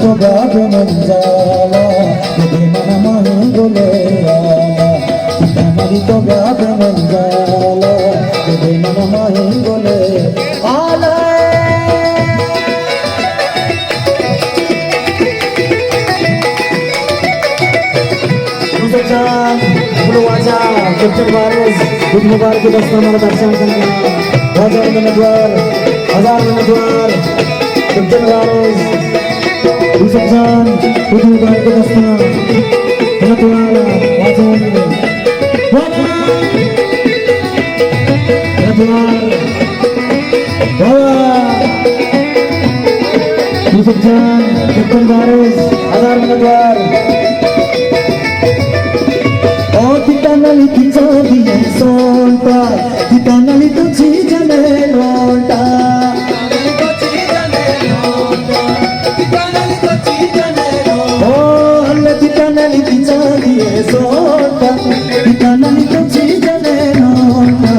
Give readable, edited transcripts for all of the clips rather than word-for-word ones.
तो गाब मंजाला कदे मन माही बोले आला कितानाली तो गाब मंजाला कदे मन माही बोले आला Belum wajah Captain Baris Good Mubarak kita selamat datang Wajah Menegwar Captain Baris Yusuf Jan Good Mubarak kita selamat Menegwar Wajah Menegwar Yusuf Jan Captain Baris Azhar Menegwar kita nali kita diye sonta kita nali to chijane lonta oh alla kita nali kita diye sonta kita nali to chijane lonta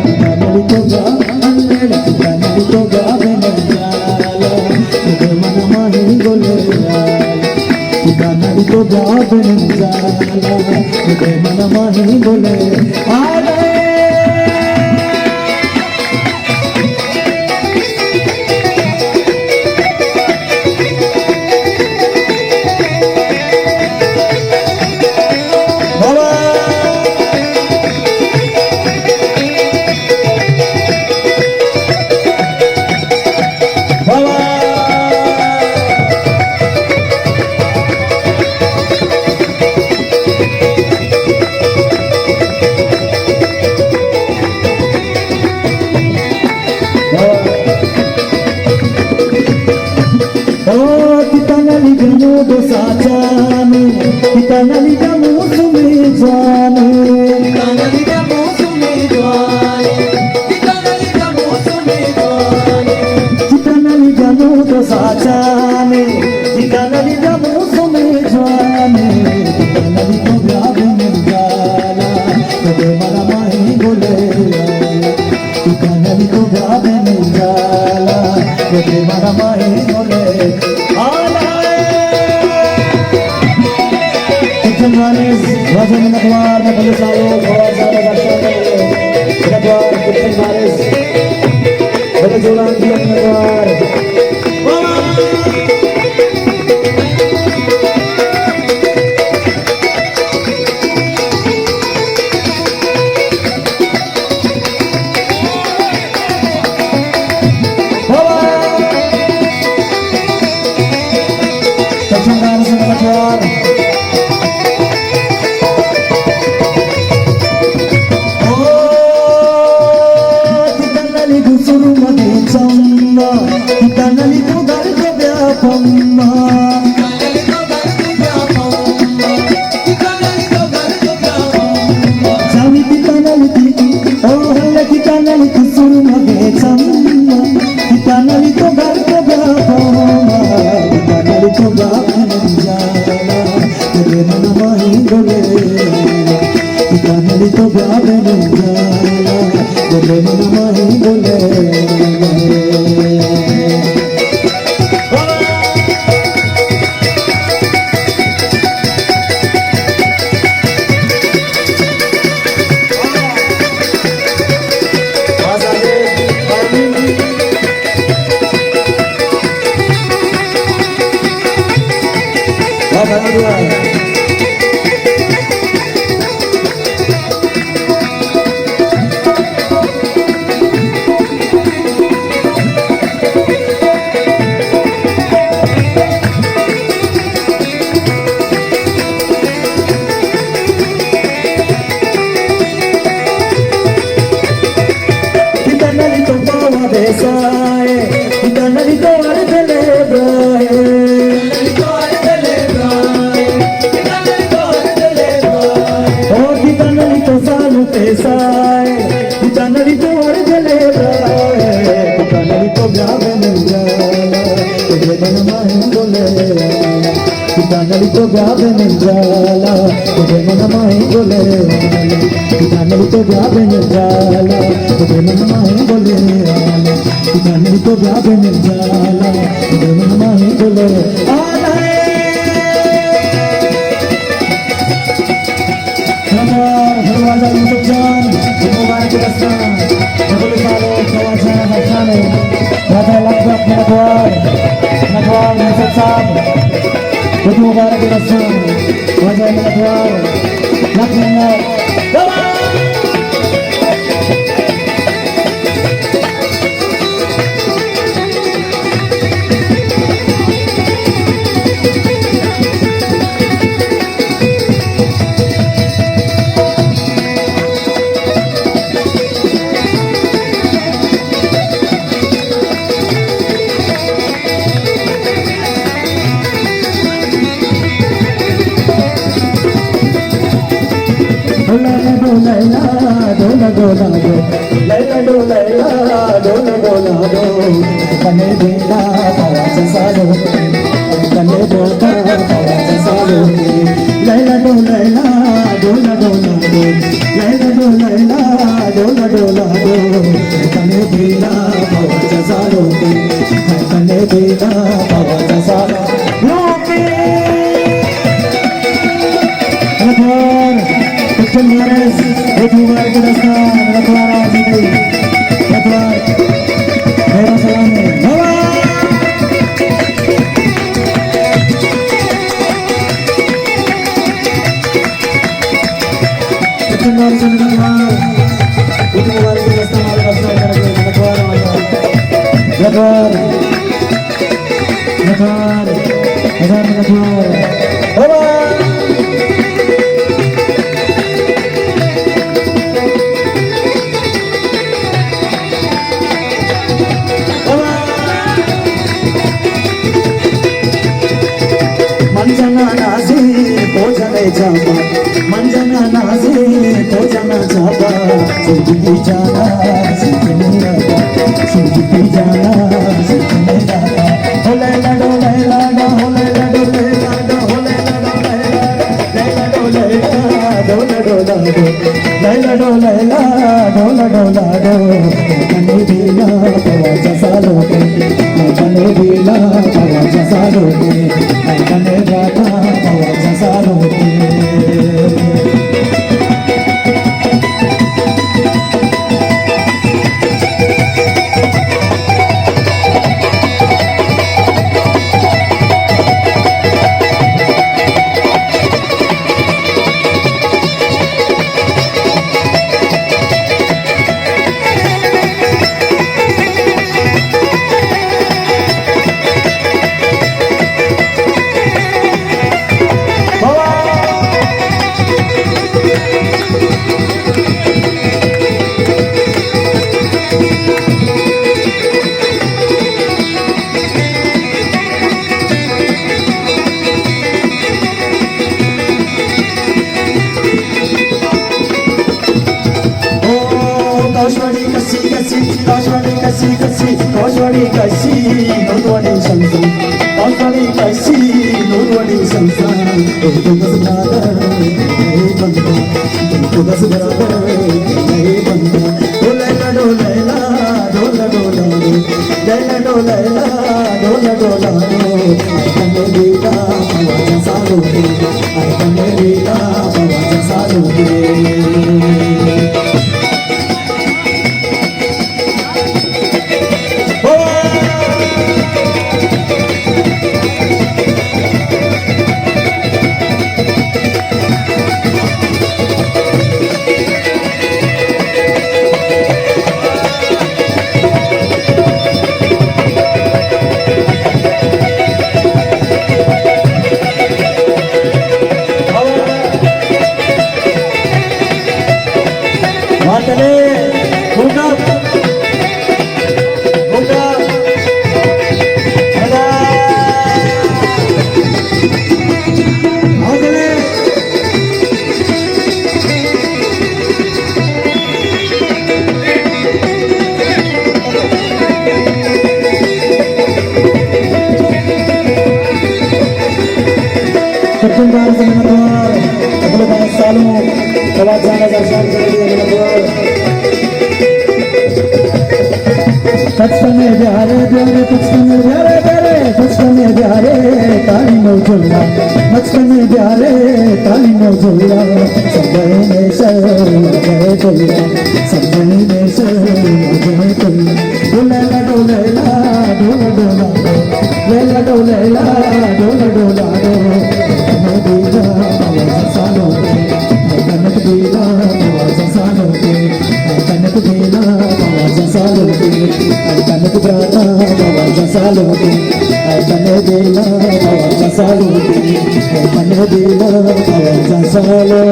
kita nali to ga alle kita nali to ga benjala to mana mahi gole kita nali to ga benjala मुझे मन माही बोले आले dosa jane kita nali kamu sumi jane kita nali kamu sumi jane kita nali kamu sumi jane kita nali kamu dosa jane kita nali kamu sumi jane kita nali to gabe menjala kade mara mahi bole kita nali to gabe menjala kade mara mahi bole Wajah Menegwar में police आयोग बहुत ज़्यादा दर्शक Menegwar Captain Baris बड़े जोरान दिया Menegwar Captain Baris Menegwar kita nali to gar ko vyapamma jami kita nali ti oh halla kita nali to suru mage chamma kita nali to gar ko vyapamma kita nali to gar manjala tere mana mahi gole kita nali to gar manjala tere mana mahi gole kita nali to ar dele brae oh kita nali to salu pesai kita nali to ar dele brae kita nali to gabe menjala tere mana mahi bole kita nali to gabe menjala tere mana mahi bole kita nali to gabe menjala tere mana mahi bole kita nali to gabe menjala tere mana mahi bole Kawasan Yusuf Jan, Mubarak Dastan, Nabulu Salo, Kawasan Hassane, Raja Lakbak Menatwar Yusuf Sam, Mubarak Dastan, Raja Menatwar, Lakbak Kane bela pawacha salo, kane boka pawacha salo. Laila do laila, dola dola do. Laila do laila, dola dola do. Kane bela pawacha salo, kane bela pawacha salo. Loke, Rathwar, Kitchen Mares, Rathwar Kudastan, Rathwar Ajiti, Rathwar. मेरा सलाम है Terkenal senang itu luar biasa malam besar dari negara maya. Negara, Manjana nazi, pojane jaba. Manjana nazi, pojana jaba. Sujiti jana, sujiti jana, sujiti jana, sujiti jana. Hole la do la la do, hole la do la la do, hole la do la la do, la do la do la do, la do la la do, la do la do. Kane bila pawacha salo ke, kane bila pawacha salo ke. Kane rata pawacha salo ke. Koswadi kasi, nurwadi sansan. Koswadi kasi, nurwadi sansan. Itu kasbada, nahi banda. Itu kasbada, nahi banda. Dola dola, dola dola, dola dola, dola dola. Kane bila pawacha salo ke, kane bila pawacha salo ke. Terkenal semangat Abdul Baik Salu Kawasan Azhar Syarjah Touch me, pyare pyare, touch me, pyare pyare. बचपन प्यारे ताली मौजूदा बचपन प्यारे ताली मौजूदा समय में सर गए कोया समय में सर गए कोया डोलेला डोला लेला डोलेला डोला दीदा आवाज़ सालों के कनक दीदा आवाज़ सालों के कनक दीदा आवाज़ सालों के कनक जाता आवाज़ सालों के कनक दीदा आवाज़ सालों के कनक दीदा आवाज़ सालों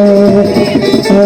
के